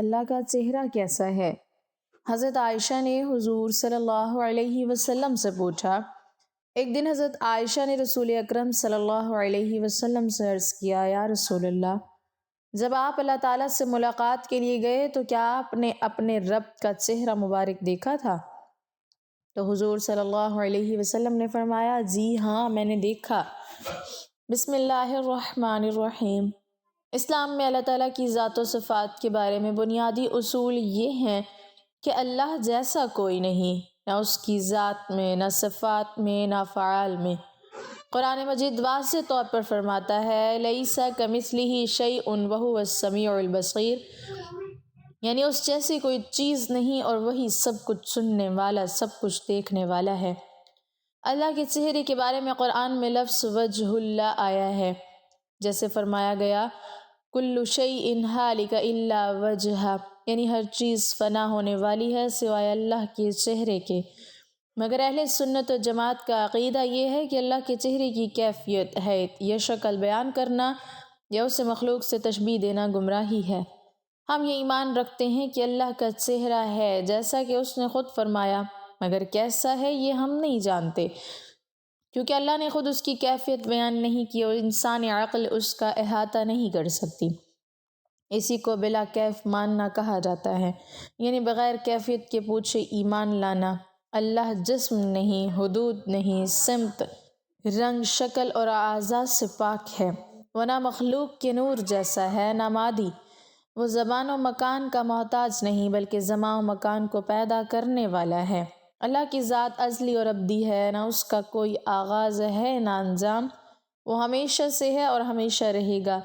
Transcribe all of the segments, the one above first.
اللہ کا چہرہ کیسا ہے؟ حضرت عائشہ نے حضور صلی اللہ علیہ وسلم سے پوچھا۔ ایک دن حضرت عائشہ نے رسول اکرم صلی اللہ علیہ وسلم سے عرض کیا، یا رسول اللہ، جب آپ اللہ تعالیٰ سے ملاقات کے لیے گئے تو کیا آپ نے اپنے رب کا چہرہ مبارک دیکھا تھا؟ تو حضور صلی اللہ علیہ وسلم نے فرمایا، جی ہاں، میں نے دیکھا۔ بسم اللہ الرحمن الرحیم۔ اسلام میں اللہ تعالیٰ کی ذات و صفات کے بارے میں بنیادی اصول یہ ہیں کہ اللہ جیسا کوئی نہیں، نہ اس کی ذات میں، نہ صفات میں، نہ افعال میں۔ قرآن مجید واضح طور پر فرماتا ہے، لیس کمثلہ شیء وہو السمیع البصیر، یعنی اس جیسی کوئی چیز نہیں اور وہی سب کچھ سننے والا، سب کچھ دیکھنے والا ہے۔ اللہ کے چہرے کے بارے میں قرآن میں لفظ وجہ اللہ آیا ہے، جیسے فرمایا گیا، کل شیء ہالک الا وجہہ، یعنی ہر چیز فنا ہونے والی ہے سوائے اللہ کے چہرے کے۔ مگر اہل سنت و جماعت کا عقیدہ یہ ہے کہ اللہ کے چہرے کی کیفیت، حیت یا شکل بیان کرنا یا اسے مخلوق سے تشبیہ دینا گمراہی ہے۔ ہم یہ ایمان رکھتے ہیں کہ اللہ کا چہرہ ہے جیسا کہ اس نے خود فرمایا، مگر کیسا ہے یہ ہم نہیں جانتے، کیونکہ اللہ نے خود اس کی کیفیت بیان نہیں کی اور انسانی عقل اس کا احاطہ نہیں کر سکتی۔ اسی کو بلا کیف ماننا کہا جاتا ہے، یعنی بغیر کیفیت کے پوچھے ایمان لانا۔ اللہ جسم نہیں، حدود نہیں، سمت، رنگ، شکل اور اعضاء سے پاک ہے۔ وہ نہ مخلوق کے نور جیسا ہے، نہ مادی۔ وہ زمان و مکان کا محتاج نہیں، بلکہ زمان و مکان کو پیدا کرنے والا ہے۔ اللہ کی ذات ازلی اور ابدی ہے، نہ اس کا کوئی آغاز ہے نہ انجام۔ وہ ہمیشہ سے ہے اور ہمیشہ رہے گا۔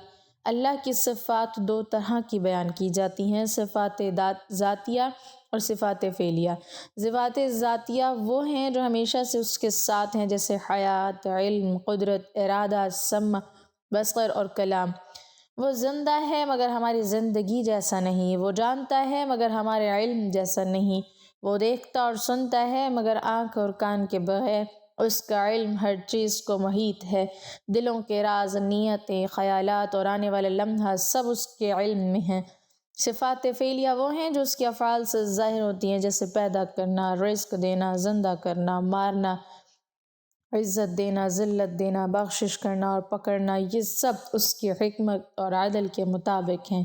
اللہ کی صفات دو طرح کی بیان کی جاتی ہیں، صفات ذاتیہ اور صفات فعلیہ۔ صفات ذاتیہ وہ ہیں جو ہمیشہ سے اس کے ساتھ ہیں، جیسے حیات، علم، قدرت، ارادہ، سمع، بصر اور کلام۔ وہ زندہ ہے مگر ہماری زندگی جیسا نہیں، وہ جانتا ہے مگر ہمارے علم جیسا نہیں، وہ دیکھتا اور سنتا ہے مگر آنکھ اور کان کے بغیر۔ اس کا علم ہر چیز کو محیط ہے، دلوں کے راز، نیتیں، خیالات اور آنے والے لمحہ سب اس کے علم میں ہیں۔ صفات فعلیہ وہ ہیں جو اس کے افعال سے ظاہر ہوتی ہیں، جیسے پیدا کرنا، رزق دینا، زندہ کرنا، مارنا، عزت دینا، ذلت دینا، بخشش کرنا اور پکڑنا، یہ سب اس کی حکمت اور عدل کے مطابق ہیں۔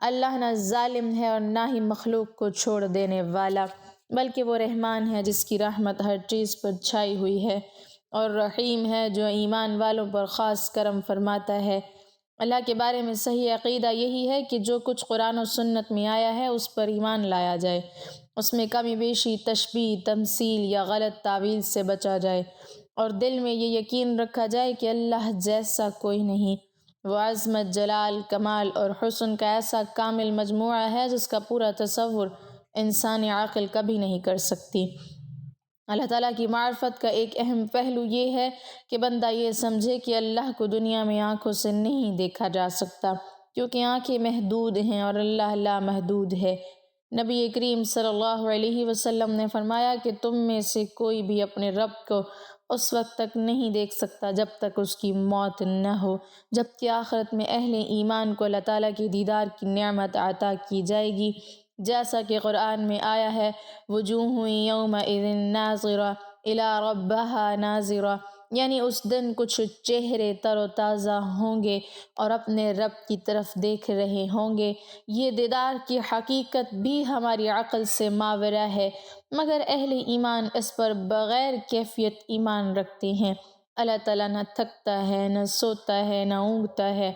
اللہ نہ ظالم ہے اور نہ ہی مخلوق کو چھوڑ دینے والا، بلکہ وہ رحمان ہے جس کی رحمت ہر چیز پر چھائی ہوئی ہے، اور رحیم ہے جو ایمان والوں پر خاص کرم فرماتا ہے۔ اللہ کے بارے میں صحیح عقیدہ یہی ہے کہ جو کچھ قرآن و سنت میں آیا ہے اس پر ایمان لایا جائے، اس میں کمی بیشی، تشبیہ، تمثیل یا غلط تعویل سے بچا جائے، اور دل میں یہ یقین رکھا جائے کہ اللہ جیسا کوئی نہیں۔ وہ عظمت، جلال، کمال اور حسن کا ایسا کامل مجموعہ ہے جس کا پورا تصور انسانی عقل کبھی نہیں کر سکتی۔ اللہ تعالیٰ کی معرفت کا ایک اہم پہلو یہ ہے کہ بندہ یہ سمجھے کہ اللہ کو دنیا میں آنکھوں سے نہیں دیکھا جا سکتا، کیونکہ آنکھیں محدود ہیں اور اللہ لامحدود ہے۔ نبی کریم صلی اللہ علیہ وسلم نے فرمایا کہ تم میں سے کوئی بھی اپنے رب کو اس وقت تک نہیں دیکھ سکتا جب تک اس کی موت نہ ہو، جبکہ آخرت میں اہل ایمان کو اللہ تعالیٰ کی دیدار کی نعمت عطا کی جائے گی، جیسا کہ قرآن میں آیا ہے، وجوہ یومئذ ناظرہ الی ربہا ناظرہ، یعنی اس دن کچھ چہرے تر و تازہ ہوں گے اور اپنے رب کی طرف دیکھ رہے ہوں گے۔ یہ دیدار کی حقیقت بھی ہماری عقل سے ماورا ہے، مگر اہل ایمان اس پر بغیر کیفیت ایمان رکھتے ہیں۔ اللہ تعالیٰ نہ تھکتا ہے، نہ سوتا ہے، نہ اونگتا ہے۔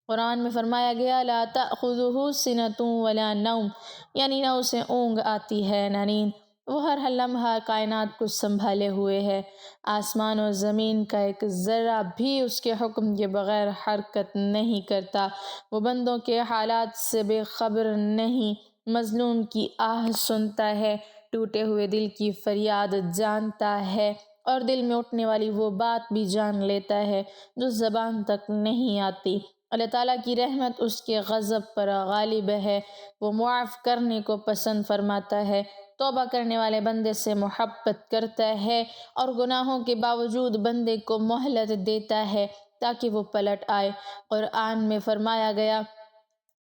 قرآن میں فرمایا گیا، لا تأخذہ سنۃ ولا نوم، یعنی نہ اسے اونگ آتی ہے نہ نیند۔ وہ ہر لمحہ کائنات کو سنبھالے ہوئے ہے، آسمان و زمین کا ایک ذرہ بھی اس کے حکم کے بغیر حرکت نہیں کرتا۔ وہ بندوں کے حالات سے بے خبر نہیں، مظلوم کی آہ سنتا ہے، ٹوٹے ہوئے دل کی فریاد جانتا ہے، اور دل میں اٹھنے والی وہ بات بھی جان لیتا ہے جو زبان تک نہیں آتی۔ اللہ تعالیٰ کی رحمت اس کے غضب پر غالب ہے، وہ معاف کرنے کو پسند فرماتا ہے، توبہ کرنے والے بندے سے محبت کرتا ہے، اور گناہوں کے باوجود بندے کو مہلت دیتا ہے تاکہ وہ پلٹ آئے۔ قرآن میں فرمایا گیا،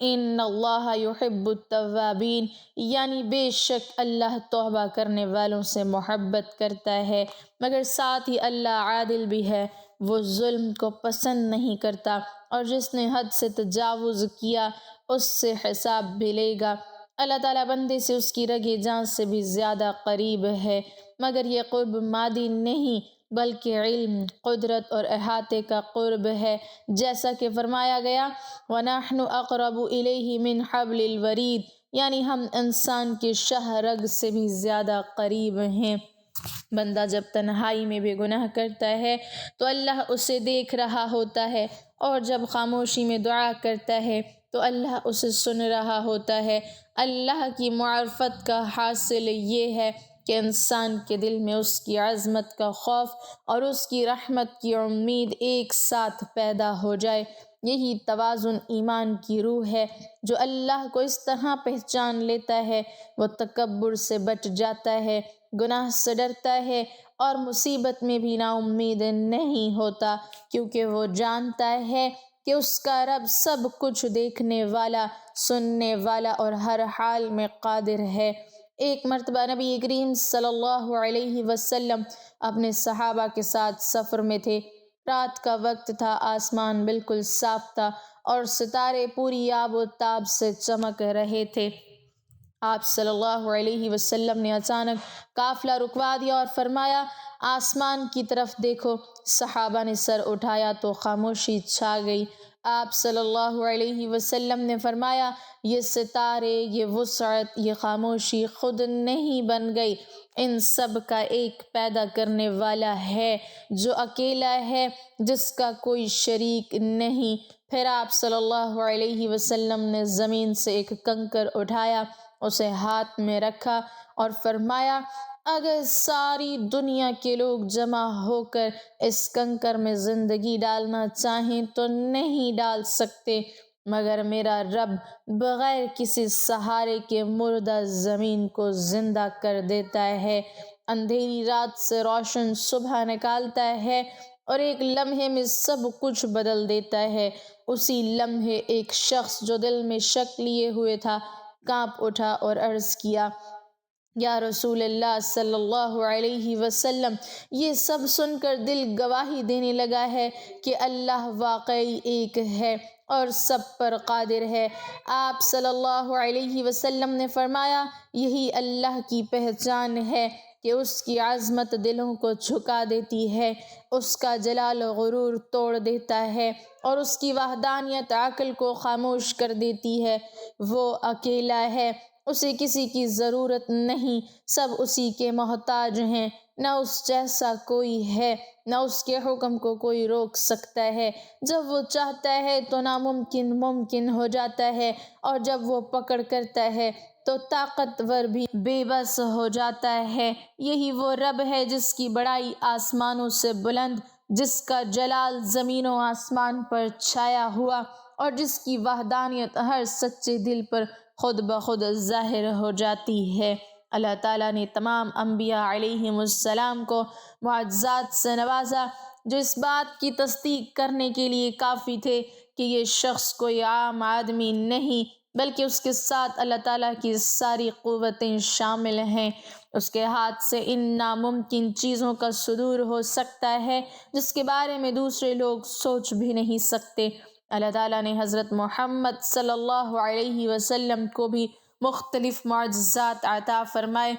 ان اللہ یحب التوابین، یعنی بے شک اللہ توبہ کرنے والوں سے محبت کرتا ہے، مگر ساتھ ہی اللہ عادل بھی ہے، وہ ظلم کو پسند نہیں کرتا، اور جس نے حد سے تجاوز کیا اس سے حساب بھی لے گا۔ اللہ تعالیٰ بندے سے اس کی رگِ جان سے بھی زیادہ قریب ہے، مگر یہ قرب مادی نہیں بلکہ علم، قدرت اور احاطے کا قرب ہے، جیسا کہ فرمایا گیا وَنَحْنُ أَقْرَبُ إِلَيْهِ مِنْ حَبْلِ الْوَرِيدِ، یعنی ہم انسان کے شاہ رگ سے بھی زیادہ قریب ہیں۔ بندہ جب تنہائی میں بھی گناہ کرتا ہے تو اللہ اسے دیکھ رہا ہوتا ہے، اور جب خاموشی میں دعا کرتا ہے تو اللہ اسے سن رہا ہوتا ہے۔ اللہ کی معرفت کا حاصل یہ ہے کہ انسان کے دل میں اس کی عظمت کا خوف اور اس کی رحمت کی امید ایک ساتھ پیدا ہو جائے۔ یہی توازن ایمان کی روح ہے۔ جو اللہ کو اس طرح پہچان لیتا ہے وہ تکبر سے بچ جاتا ہے، گناہ سے ڈرتا ہے، اور مصیبت میں بھی نا امید نہیں ہوتا، کیونکہ وہ جانتا ہے کہ اس کا رب سب کچھ دیکھنے والا، سننے والا اور ہر حال میں قادر ہے۔ ایک مرتبہ نبی کریم صلی اللہ علیہ وسلم اپنے صحابہ کے ساتھ سفر میں تھے۔ رات کا وقت تھا، آسمان بالکل صاف تھا اور ستارے پوری آب و تاب سے چمک رہے تھے۔ آپ صلی اللہ علیہ وسلم نے اچانک قافلہ رکوا دیا اور فرمایا آسمان کی طرف دیکھو۔ صحابہ نے سر اٹھایا تو خاموشی چھا گئی۔ آپ صلی اللہ علیہ وسلم نے فرمایا یہ ستارے، یہ وسعت، یہ خاموشی خود نہیں بن گئی، ان سب کا ایک پیدا کرنے والا ہے جو اکیلا ہے، جس کا کوئی شریک نہیں۔ پھر آپ صلی اللہ علیہ وسلم نے زمین سے ایک کنکر اٹھایا، اسے ہاتھ میں رکھا اور فرمایا اگر ساری دنیا کے لوگ جمع ہو کر اس کنکر میں زندگی ڈالنا چاہیں تو نہیں ڈال سکتے، مگر میرا رب بغیر کسی سہارے کے مردہ زمین کو زندہ کر دیتا ہے، اندھیری رات سے روشن صبح نکالتا ہے، اور ایک لمحے میں سب کچھ بدل دیتا ہے۔ اسی لمحے ایک شخص جو دل میں شک لیے ہوئے تھا کانپ اٹھا اور عرض کیا یا رسول اللہ صلی اللہ علیہ وسلم، یہ سب سن کر دل گواہی دینے لگا ہے کہ اللہ واقعی ایک ہے اور سب پر قادر ہے۔ آپ صلی اللہ علیہ وسلم نے فرمایا یہی اللہ کی پہچان ہے کہ اس کی عظمت دلوں کو جھکا دیتی ہے، اس کا جلال و غرور توڑ دیتا ہے، اور اس کی وحدانیت عقل کو خاموش کر دیتی ہے۔ وہ اکیلا ہے، اسے کسی کی ضرورت نہیں، سب اسی کے محتاج ہیں، نہ اس جیسا کوئی ہے، نہ اس کے حکم کو کوئی روک سکتا ہے۔ جب وہ چاہتا ہے تو ناممکن ممکن ہو جاتا ہے، اور جب وہ پکڑ کرتا ہے تو طاقتور بھی بے بس ہو جاتا ہے۔ یہی وہ رب ہے جس کی بڑائی آسمانوں سے بلند، جس کا جلال زمین و آسمان پر چھایا ہوا، اور جس کی وحدانیت ہر سچے دل پر خود بخود ظاہر ہو جاتی ہے۔ اللہ تعالیٰ نے تمام انبیاء علیہم السلام کو معجزات سے نوازا جو اس بات کی تصدیق کرنے کے لیے کافی تھے کہ یہ شخص کوئی عام آدمی نہیں، بلکہ اس کے ساتھ اللہ تعالیٰ کی ساری قوتیں شامل ہیں۔ اس کے ہاتھ سے ان ناممکن چیزوں کا صدور ہو سکتا ہے جس کے بارے میں دوسرے لوگ سوچ بھی نہیں سکتے۔ اللہ تعالیٰ نے حضرت محمد صلی اللہ علیہ وسلم کو بھی مختلف معجزات عطا فرمائے،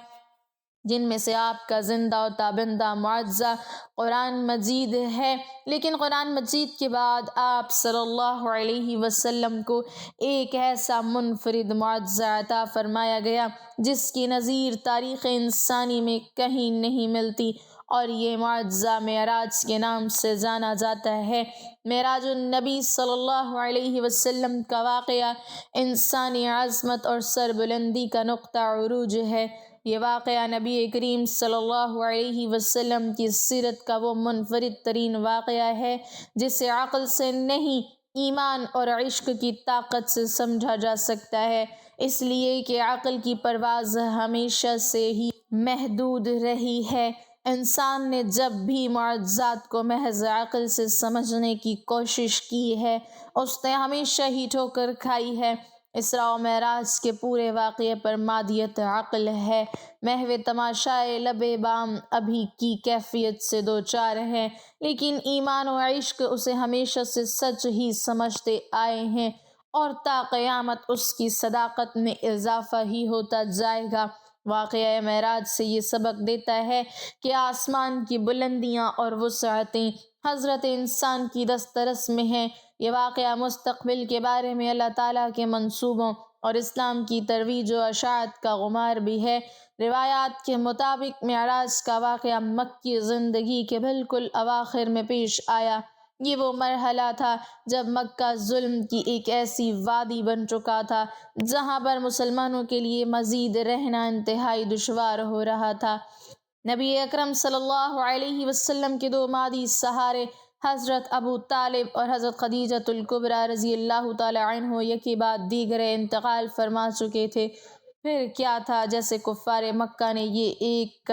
جن میں سے آپ کا زندہ و تابندہ معجزہ قرآن مجید ہے۔ لیکن قرآن مجید کے بعد آپ صلی اللہ علیہ وسلم کو ایک ایسا منفرد معجزہ عطا فرمایا گیا جس کی نظیر تاریخ انسانی میں کہیں نہیں ملتی، اور یہ معجزہ معراج کے نام سے جانا جاتا ہے۔ معراج النبی صلی اللہ علیہ وسلم کا واقعہ انسانی عظمت اور سربلندی کا نقطہ عروج ہے۔ یہ واقعہ نبی کریم صلی اللہ علیہ وسلم کی سیرت کا وہ منفرد ترین واقعہ ہے جسے عقل سے نہیں، ایمان اور عشق کی طاقت سے سمجھا جا سکتا ہے، اس لیے کہ عقل کی پرواز ہمیشہ سے ہی محدود رہی ہے۔ انسان نے جب بھی معجزات کو محض عقل سے سمجھنے کی کوشش کی ہے اس نے ہمیشہ ہی ٹھوکر کھائی ہے۔ اسراء و معراج کے پورے واقعے پر مادیت عقل ہے، محو تماشائے لب بام ابھی کی کیفیت سے دوچار ہے، لیکن ایمان و عشق اسے ہمیشہ سے سچ ہی سمجھتے آئے ہیں اور تا قیامت اس کی صداقت میں اضافہ ہی ہوتا جائے گا۔ واقعہ معراج سے یہ سبق دیتا ہے کہ آسمان کی بلندیاں اور وسعتیں حضرت انسان کی دسترس میں ہیں۔ یہ واقعہ مستقبل کے بارے میں اللہ تعالیٰ کے منصوبوں اور اسلام کی ترویج و اشاعت کا غمار بھی ہے۔ روایات کے مطابق معراج کا واقعہ مکی زندگی کے بالکل اواخر میں پیش آیا۔ یہ وہ مرحلہ تھا جب مکہ ظلم کی ایک ایسی وادی بن چکا تھا جہاں پر مسلمانوں کے لیے مزید رہنا انتہائی دشوار ہو رہا تھا۔ نبی اکرم صلی اللہ علیہ وسلم کے دو مادی سہارے حضرت ابو طالب اور حضرت خدیجۃ الکبریٰ رضی اللہ تعالی عنہ یکے بعد دیگرے انتقال فرما چکے تھے۔ پھر کیا تھا جیسے کفار مکہ نے یہ ایک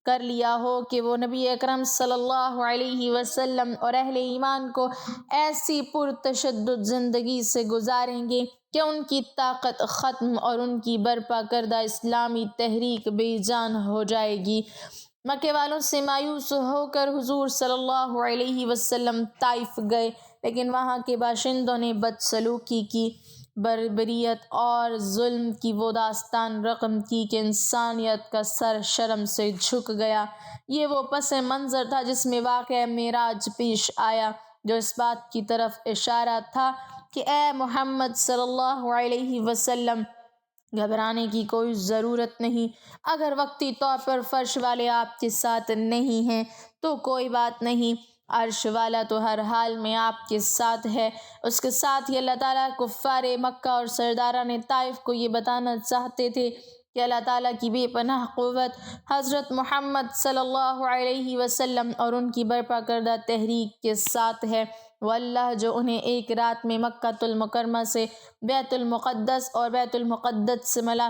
کر لیا ہو کہ وہ نبی اکرم صلی اللہ علیہ وسلم اور اہل ایمان کو ایسی پرتشدد زندگی سے گزاریں گے کہ ان کی طاقت ختم اور ان کی برپا کردہ اسلامی تحریک بے جان ہو جائے گی۔ مکے والوں سے مایوس ہو کر حضور صلی اللہ علیہ وسلم طائف گئے، لیکن وہاں کے باشندوں نے بدسلوکی کی، بربریت اور ظلم کی وہ داستان رقم کی کہ انسانیت کا سر شرم سے جھک گیا۔ یہ وہ پس منظر تھا جس میں واقعہ معراج پیش آیا، جو اس بات کی طرف اشارہ تھا کہ اے محمد صلی اللہ علیہ وسلم، گھبرانے کی کوئی ضرورت نہیں۔ اگر وقتی طور پر فرش والے آپ کے ساتھ نہیں ہیں تو کوئی بات نہیں، عرش والا تو ہر حال میں آپ کے ساتھ ہے۔ اس کے ساتھ ہی اللہ تعالیٰ کفار مکہ اور سرداران طائف کو یہ بتانا چاہتے تھے کہ اللہ تعالیٰ کی بے پناہ قوت حضرت محمد صلی اللہ علیہ وسلم اور ان کی برپا کردہ تحریک کے ساتھ ہے۔ وہ اللہ جو انہیں ایک رات میں مکہ المکرمہ سے بیت المقدس اور بیت المقدس سے ملا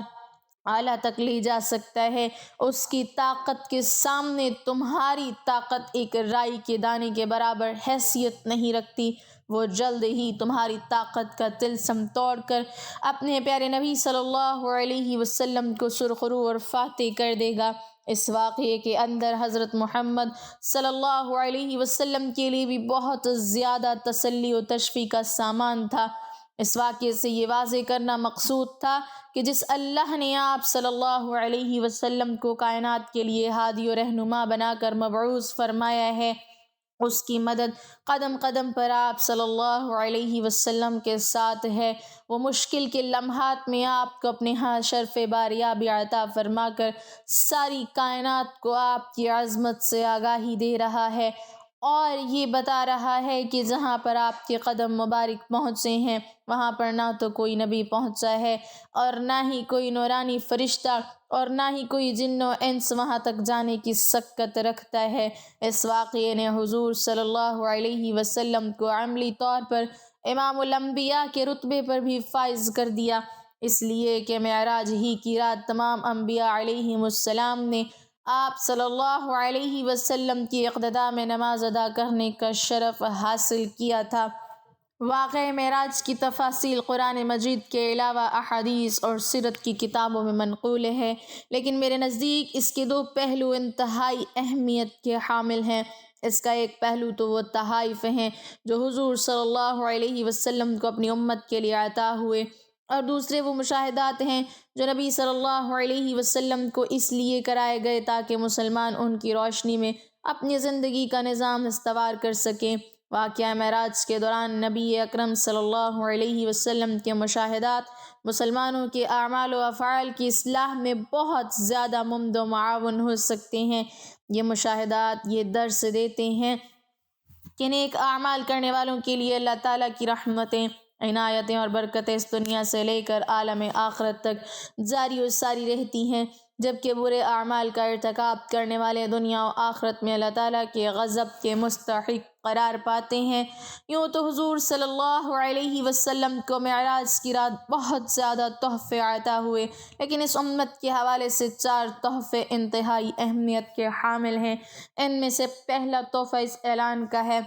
اعلیٰ تک لے جا سکتا ہے، اس کی طاقت کے سامنے تمہاری طاقت ایک رائی کے دانے کے برابر حیثیت نہیں رکھتی۔ وہ جلد ہی تمہاری طاقت کا طلسم توڑ کر اپنے پیارے نبی صلی اللہ علیہ وسلم کو سرخرو اور فاتح کر دے گا۔ اس واقعے کے اندر حضرت محمد صلی اللہ علیہ وسلم کے لیے بھی بہت زیادہ تسلی و تشفیع کا سامان تھا۔ اس واقعے سے یہ واضح کرنا مقصود تھا کہ جس اللہ نے آپ صلی اللہ علیہ وسلم کو کائنات کے لیے ہادی و رہنما بنا کر مبعوث فرمایا ہے، اس کی مدد قدم قدم پر آپ صلی اللہ علیہ وسلم کے ساتھ ہے۔ وہ مشکل کے لمحات میں آپ کو اپنے ہاں شرف باریابی عطا فرما کر ساری کائنات کو آپ کی عظمت سے آگاہی دے رہا ہے اور یہ بتا رہا ہے کہ جہاں پر آپ کے قدم مبارک پہنچے ہیں وہاں پر نہ تو کوئی نبی پہنچا ہے اور نہ ہی کوئی نورانی فرشتہ اور نہ ہی کوئی جن و انس وہاں تک جانے کی سکت رکھتا ہے۔ اس واقعے نے حضور صلی اللہ علیہ وسلم کو عملی طور پر امام الانبیاء کے رتبے پر بھی فائز کر دیا، اس لیے کہ معراج ہی کی رات تمام انبیاء علیہم السلام نے آپ صلی اللہ علیہ وسلم کی اقتداء میں نماز ادا کرنے کا شرف حاصل کیا تھا۔ واقعہ معراج کی تفاصیل قرآن مجید کے علاوہ احادیث اور سیرت کی کتابوں میں منقول ہے، لیکن میرے نزدیک اس کے دو پہلو انتہائی اہمیت کے حامل ہیں۔ اس کا ایک پہلو تو وہ تحائف ہیں جو حضور صلی اللہ علیہ وسلم کو اپنی امت کے لیے عطا ہوئے، اور دوسرے وہ مشاہدات ہیں جو نبی صلی اللہ علیہ وسلم کو اس لیے کرائے گئے تاکہ مسلمان ان کی روشنی میں اپنی زندگی کا نظام استوار کر سکیں۔ واقعہ معراج کے دوران نبی اکرم صلی اللہ علیہ وسلم کے مشاہدات مسلمانوں کے اعمال و افعال کی اصلاح میں بہت زیادہ ممد و معاون ہو سکتے ہیں۔ یہ مشاہدات یہ درس دیتے ہیں کہ نیک اعمال کرنے والوں کے لیے اللہ تعالیٰ کی رحمتیں عنایتیں اور برکتیں اس دنیا سے لے کر عالم آخرت تک جاری و ساری رہتی ہیں، جبکہ برے اعمال کا ارتکاب کرنے والے دنیا و آخرت میں اللہ تعالیٰ کے غضب کے مستحق قرار پاتے ہیں۔ یوں تو حضور صلی اللہ علیہ وسلم کو معراج کی رات بہت زیادہ تحفے عطا ہوئے، لیکن اس امت کے حوالے سے 4 تحفے انتہائی اہمیت کے حامل ہیں۔ ان میں سے پہلا تحفہ اس اعلان کا ہے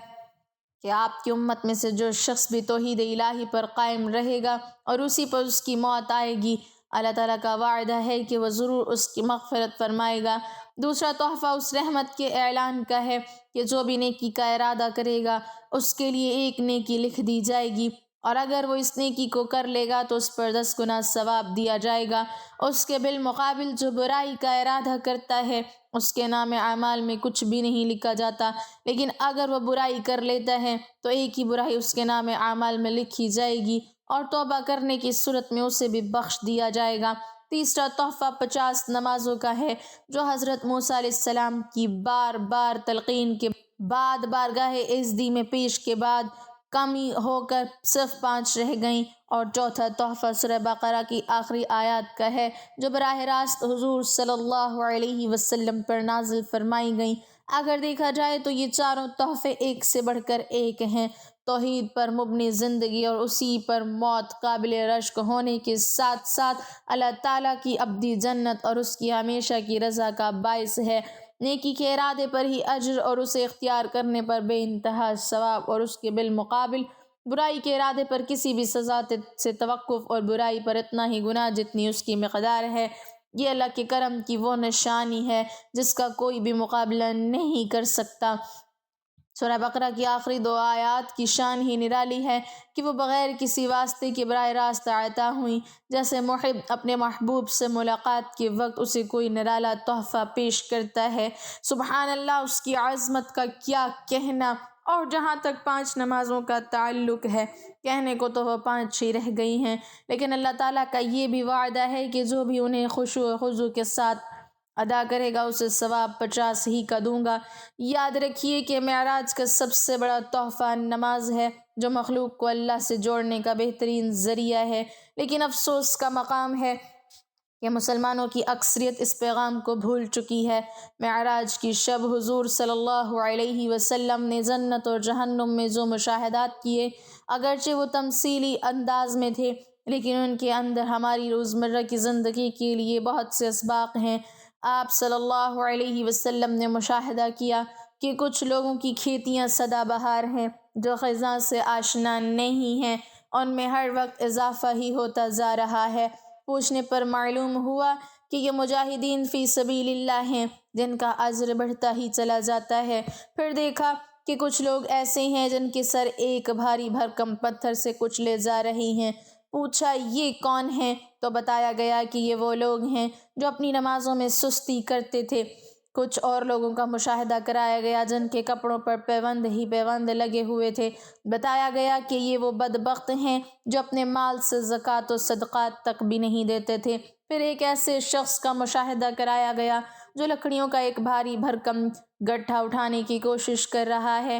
کہ آپ کی امت میں سے جو شخص بھی توحید الہی پر قائم رہے گا اور اسی پر اس کی موت آئے گی، اللہ تعالیٰ کا وعدہ ہے کہ وہ ضرور اس کی مغفرت فرمائے گا۔ دوسرا تحفہ اس رحمت کے اعلان کا ہے کہ جو بھی نیکی کا ارادہ کرے گا اس کے لیے 1 نیکی لکھ دی جائے گی، اور اگر وہ اس نیکی کو کر لے گا تو اس پر 10 گنا ثواب دیا جائے گا۔ اس کے بالمقابل جو برائی کا ارادہ کرتا ہے اس کے نام اعمال میں کچھ بھی نہیں لکھا جاتا، لیکن اگر وہ برائی کر لیتا ہے تو 1 ہی برائی اس کے نام اعمال میں لکھی جائے گی، اور توبہ کرنے کی صورت میں اسے بھی بخش دیا جائے گا۔ تیسرا تحفہ 50 نمازوں کا ہے جو حضرت موسیٰ علیہ السلام کی بار بار تلقین کے بعد بارگاہ اعزدی میں پیش کے بعد کمی ہو کر صرف 5 رہ گئیں۔ اور چوتھا تحفہ سورہ بقرہ کی آخری آیات کا ہے جو براہ راست حضور صلی اللہ علیہ وسلم پر نازل فرمائی گئیں۔ اگر دیکھا جائے تو یہ چاروں تحفے ایک سے بڑھ کر ایک ہیں۔ توحید پر مبنی زندگی اور اسی پر موت قابل رشک ہونے کے ساتھ ساتھ اللہ تعالیٰ کی ابدی جنت اور اس کی ہمیشہ کی رضا کا باعث ہے۔ نیکی کے ارادے پر ہی اجر اور اسے اختیار کرنے پر بے انتہا ثواب، اور اس کے بالمقابل برائی کے ارادے پر کسی بھی سزا سے توقف اور برائی پر اتنا ہی گناہ جتنی اس کی مقدار ہے۔ یہ اللہ کے کرم کی وہ نشانی ہے جس کا کوئی بھی مقابلہ نہیں کر سکتا۔ سورہ بقرہ کی آخری 2 آیات کی شان ہی نرالی ہے کہ وہ بغیر کسی واسطے کے براہ راست عطا ہوئیں، جیسے محب اپنے محبوب سے ملاقات کے وقت اسے کوئی نرالا تحفہ پیش کرتا ہے۔ سبحان اللہ، اس کی عظمت کا کیا کہنا۔ اور جہاں تک 5 نمازوں کا تعلق ہے، کہنے کو تو وہ 5 ہی رہ گئی ہیں، لیکن اللہ تعالیٰ کا یہ بھی وعدہ ہے کہ جو بھی انہیں خشوع و خضوع کے ساتھ ادا کرے گا اسے ثواب 50 ہی کا دوں گا۔ یاد رکھیے کہ معراج کا سب سے بڑا تحفہ نماز ہے، جو مخلوق کو اللہ سے جوڑنے کا بہترین ذریعہ ہے، لیکن افسوس کا مقام ہے کہ مسلمانوں کی اکثریت اس پیغام کو بھول چکی ہے۔ معراج کی شب حضور صلی اللہ علیہ وسلم نے جنت اور جہنم میں جو مشاہدات کیے، اگرچہ وہ تمثیلی انداز میں تھے، لیکن ان کے اندر ہماری روزمرہ کی زندگی کے لیے بہت سے اسباق ہیں۔ آپ صلی اللہ علیہ وسلم نے مشاہدہ کیا کہ کچھ لوگوں کی کھیتیاں سدا بہار ہیں، جو خزاں سے آشنا نہیں ہیں، ان میں ہر وقت اضافہ ہی ہوتا جا رہا ہے۔ پوچھنے پر معلوم ہوا کہ یہ مجاہدین فی سبیل اللہ ہیں جن کا اجر بڑھتا ہی چلا جاتا ہے۔ پھر دیکھا کہ کچھ لوگ ایسے ہیں جن کے سر ایک بھاری بھرکم پتھر سے کچلے جا رہے ہیں۔ پوچھا یہ کون ہیں؟ تو بتایا گیا کہ یہ وہ لوگ ہیں جو اپنی نمازوں میں سستی کرتے تھے۔ کچھ اور لوگوں کا مشاہدہ کرایا گیا جن کے کپڑوں پر پیوند ہی پیوند لگے ہوئے تھے۔ بتایا گیا کہ یہ وہ بدبخت ہیں جو اپنے مال سے زکوٰۃ و صدقات تک بھی نہیں دیتے تھے۔ پھر ایک ایسے شخص کا مشاہدہ کرایا گیا جو لکڑیوں کا ایک بھاری بھرکم گٹھا اٹھانے کی کوشش کر رہا ہے،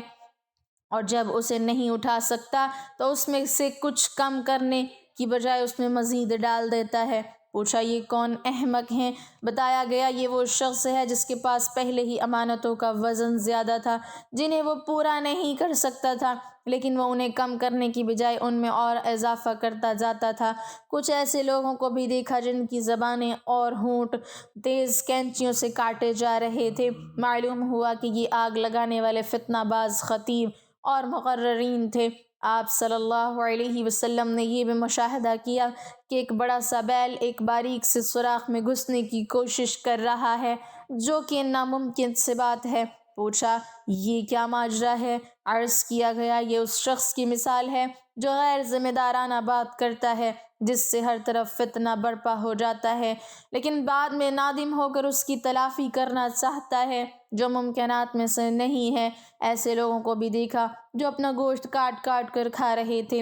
اور جب اسے نہیں اٹھا سکتا تو اس میں سے کچھ کم کرنے کی بجائے اس میں مزید ڈال دیتا ہے۔ پوچھا یہ کون احمق ہیں؟ بتایا گیا یہ وہ شخص ہے جس کے پاس پہلے ہی امانتوں کا وزن زیادہ تھا جنہیں وہ پورا نہیں کر سکتا تھا، لیکن وہ انہیں کم کرنے کی بجائے ان میں اور اضافہ کرتا جاتا تھا۔ کچھ ایسے لوگوں کو بھی دیکھا جن کی زبانیں اور ہونٹ تیز کینچیوں سے کاٹے جا رہے تھے۔ معلوم ہوا کہ یہ آگ لگانے والے فتنہ باز خطیب اور مقررین تھے۔ آپ صلی اللہ علیہ وسلم نے یہ بھی مشاہدہ کیا کہ ایک بڑا سا بیل ایک باریک سے سوراخ میں گھسنے کی کوشش کر رہا ہے، جو کہ ناممکن سی بات ہے۔ پوچھا یہ کیا ماجرا ہے؟ عرض کیا گیا یہ اس شخص کی مثال ہے جو غیر ذمہ دارانہ بات کرتا ہے جس سے ہر طرف فتنہ برپا ہو جاتا ہے، لیکن بعد میں نادم ہو کر اس کی تلافی کرنا چاہتا ہے، جو ممکنات میں سے نہیں ہے۔ ایسے لوگوں کو بھی دیکھا جو اپنا گوشت کاٹ کاٹ کر کھا رہے تھے۔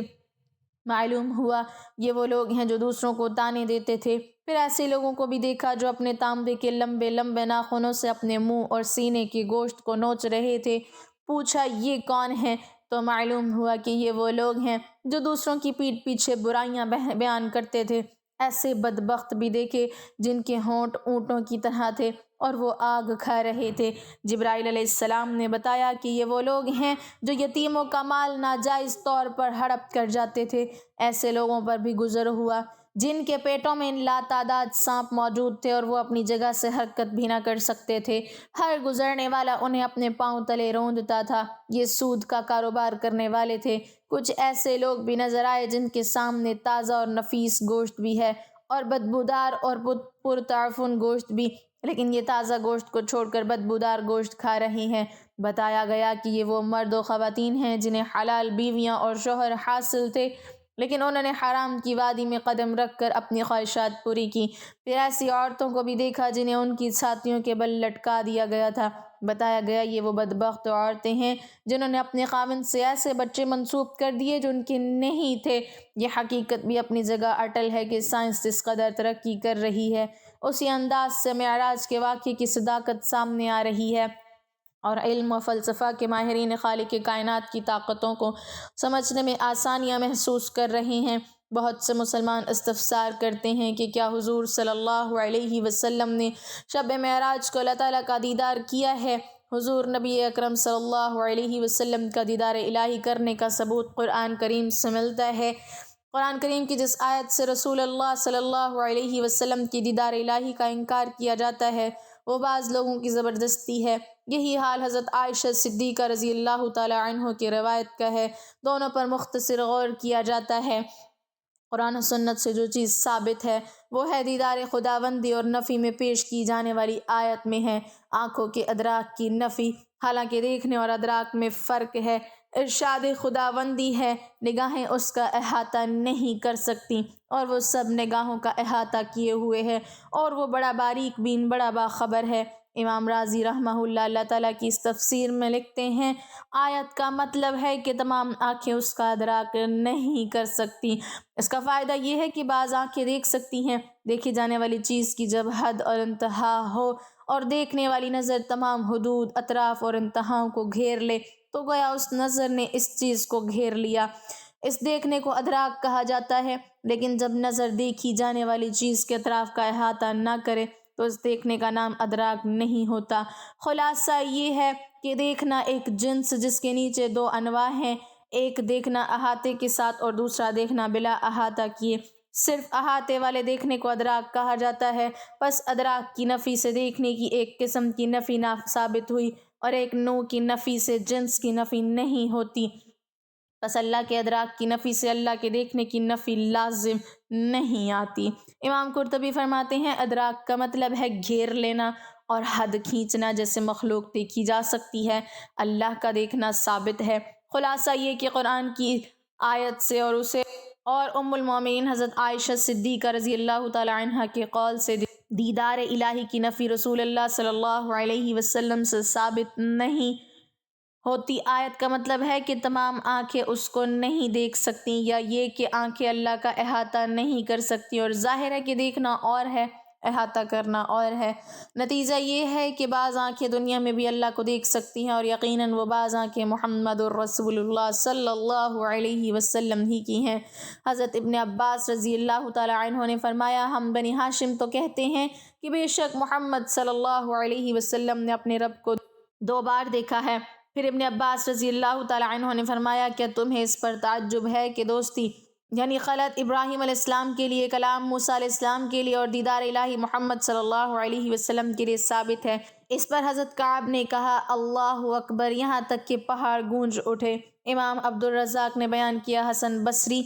معلوم ہوا یہ وہ لوگ ہیں جو دوسروں کو طعنے دیتے تھے۔ پھر ایسے لوگوں کو بھی دیکھا جو اپنے تانبے کے لمبے لمبے ناخنوں سے اپنے منہ اور سینے کے گوشت کو نوچ رہے تھے۔ پوچھا یہ کون ہیں؟ تو معلوم ہوا کہ یہ وہ لوگ ہیں جو دوسروں کی پیٹھ پیچھے برائیاں بیان کرتے تھے۔ ایسے بدبخت بھی دیکھے جن کے ہونٹ اونٹوں کی طرح تھے اور وہ آگ کھا رہے تھے۔ جبرائیل علیہ السلام نے بتایا کہ یہ وہ لوگ ہیں جو یتیموں کا مال ناجائز طور پر ہڑپ کر جاتے تھے۔ ایسے لوگوں پر بھی گزر ہوا جن کے پیٹوں میں لاتعداد سانپ موجود تھے اور وہ اپنی جگہ سے حرکت بھی نہ کر سکتے تھے۔ ہر گزرنے والا انہیں اپنے پاؤں تلے روندتا تھا۔ یہ سود کا کاروبار کرنے والے تھے۔ کچھ ایسے لوگ بھی نظر آئے جن کے سامنے تازہ اور نفیس گوشت بھی ہے اور بدبودار اور پرتعفن گوشت بھی، لیکن یہ تازہ گوشت کو چھوڑ کر بدبودار گوشت کھا رہے ہیں۔ بتایا گیا کہ یہ وہ مرد و خواتین ہیں جنہیں حلال بیویاں اور شوہر حاصل تھے، لیکن انہوں نے حرام کی وادی میں قدم رکھ کر اپنی خواہشات پوری کی۔ پھر ایسی عورتوں کو بھی دیکھا جنہیں ان کی چھاتیوں کے بل لٹکا دیا گیا تھا۔ بتایا گیا یہ وہ بدبخت عورتیں ہیں جنہوں نے اپنے خاوند سے ایسے بچے منسوب کر دیے جو ان کے نہیں تھے۔ یہ حقیقت بھی اپنی جگہ اٹل ہے کہ سائنس جس قدر ترقی کر رہی ہے اسی انداز سے معراج کے واقعے کی صداقت سامنے آ رہی ہے، اور علم و فلسفہ کے ماہرین خالق کائنات کی طاقتوں کو سمجھنے میں آسانیاں محسوس کر رہے ہیں۔ بہت سے مسلمان استفسار کرتے ہیں کہ کیا حضور صلی اللہ علیہ وسلم نے شب معراج کو اللہ تعالیٰ کا دیدار کیا ہے؟ حضور نبی اکرم صلی اللہ علیہ وسلم کا دیدار الہی کرنے کا ثبوت قرآن کریم سے ملتا ہے۔ قرآن کریم کی جس آیت سے رسول اللہ صلی اللہ علیہ وسلم کی دیدار الہی کا انکار کیا جاتا ہے وہ بعض لوگوں کی زبردستی ہے۔ یہی حال حضرت عائشہ صدیقہ رضی اللہ تعالی عنہ کی روایت کا ہے۔ دونوں پر مختصر غور کیا جاتا ہے۔ قرآن و سنت سے جو چیز ثابت ہے وہ ہے دیدار خداوندی، اور نفی میں پیش کی جانے والی آیت میں ہے آنکھوں کے ادراک کی نفی، حالانکہ دیکھنے اور ادراک میں فرق ہے۔ ارشاد خداوندی ہے نگاہیں اس کا احاطہ نہیں کر سکتی، اور وہ سب نگاہوں کا احاطہ کیے ہوئے ہے، اور وہ بڑا باریک بین، بڑا باخبر ہے۔ امام رازی رحمہ اللہ تعالیٰ کی اس تفسیر میں لکھتے ہیں آیت کا مطلب ہے کہ تمام آنکھیں اس کا ادراک نہیں کر سکتی۔ اس کا فائدہ یہ ہے کہ بعض آنکھیں دیکھ سکتی ہیں، دیکھی جانے والی چیز کی جب حد اور انتہا ہو اور دیکھنے والی نظر تمام حدود، اطراف اور انتہاؤں کو گھیر لے تو گویا اس نظر نے اس چیز کو گھیر لیا۔ اس دیکھنے کو ادراک کہا جاتا ہے، لیکن جب نظر دیکھی جانے والی چیز کے اطراف کا احاطہ نہ کرے تو اس دیکھنے کا نام ادراک نہیں ہوتا۔ خلاصہ یہ ہے کہ دیکھنا ایک جنس جس کے نیچے دو انواع ہیں، ایک دیکھنا احاطے کے ساتھ اور دوسرا دیکھنا بلا احاطہ کیے۔ صرف احاطے والے دیکھنے کو ادراک کہا جاتا ہے۔ پس ادراک کی نفی سے دیکھنے کی ایک قسم کی نفی ثابت ہوئی، اور ایک نوع کی نفی سے جنس کی نفی نہیں ہوتی۔ بس اللہ کے ادراک کی نفی سے اللہ کے دیکھنے کی نفی لازم نہیں آتی۔ امام قرطبی فرماتے ہیں ادراک کا مطلب ہے گھیر لینا اور حد کھینچنا، جیسے مخلوق دیکھی جا سکتی ہے، اللہ کا دیکھنا ثابت ہے۔ خلاصہ یہ کہ قرآن کی آیت سے اور اسے اور ام المومنین حضرت عائشہ صدیقہ رضی اللہ تعالی عنہ کے قول سے دیدار الہی کی نفی رسول اللہ صلی اللہ علیہ وسلم سے ثابت نہیں ہوتی۔ آیت کا مطلب ہے کہ تمام آنکھیں اس کو نہیں دیکھ سکتی، یا یہ کہ آنکھیں اللہ کا احاطہ نہیں کر سکتی، اور ظاہر ہے کہ دیکھنا اور ہے، احاطہ کرنا اور ہے۔ نتیجہ یہ ہے کہ بعض آنکھیں دنیا میں بھی اللہ کو دیکھ سکتی ہیں، اور یقیناً وہ بعض آنکھیں محمد الرسول اللہ صلی اللہ علیہ وسلم ہی کی ہیں۔ حضرت ابن عباس رضی اللہ تعالی عنہ نے فرمایا ہم بنی ہاشم تو کہتے ہیں کہ بے شک محمد صلی اللہ علیہ وسلم نے اپنے رب کو 2 بار دیکھا ہے۔ پھر ابن عباس رضی اللہ تعالی عنہ نے فرمایا کیا تمہیں اس پر تعجب ہے کہ دوستی یعنی خلط ابراہیم علیہ السلام کے لیے، کلام موسیٰ علیہ السلام کے لیے اور دیدار الہی محمد صلی اللہ علیہ وسلم کے لیے ثابت ہے؟ اس پر حضرت کعب نے کہا اللہ اکبر، یہاں تک کہ پہاڑ گونج اٹھے۔ امام عبدالرزاق نے بیان کیا حسن بصری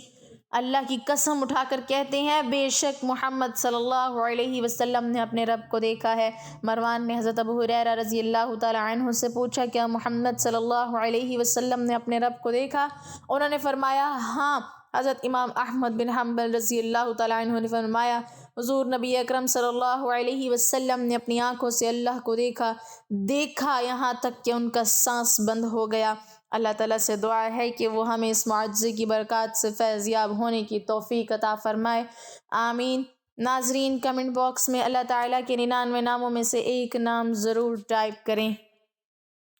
اللہ کی قسم اٹھا کر کہتے ہیں بے شک محمد صلی اللہ علیہ وسلم نے اپنے رب کو دیکھا ہے۔ مروان نے حضرت ابو ہریرہ رضی اللہ تعالی عنہ سے پوچھا کیا محمد صلی اللہ علیہ وسلم نے اپنے رب کو دیکھا؟ انہوں نے فرمایا ہاں۔ حضرت امام احمد بن حنبل رضی اللہ تعالی عنہ نے فرمایا حضور نبی اکرم صلی اللہ علیہ وسلم نے اپنی آنکھوں سے اللہ کو دیکھا یہاں تک کہ ان کا سانس بند ہو گیا۔ اللہ تعالیٰ سے دعا ہے کہ وہ ہمیں اس معجزے کی برکات سے فیض یاب ہونے کی توفیق عطا فرمائے، آمین۔ ناظرین کمنٹ باکس میں اللہ تعالیٰ کے 99 ناموں میں سے ایک نام ضرور ٹائپ کریں۔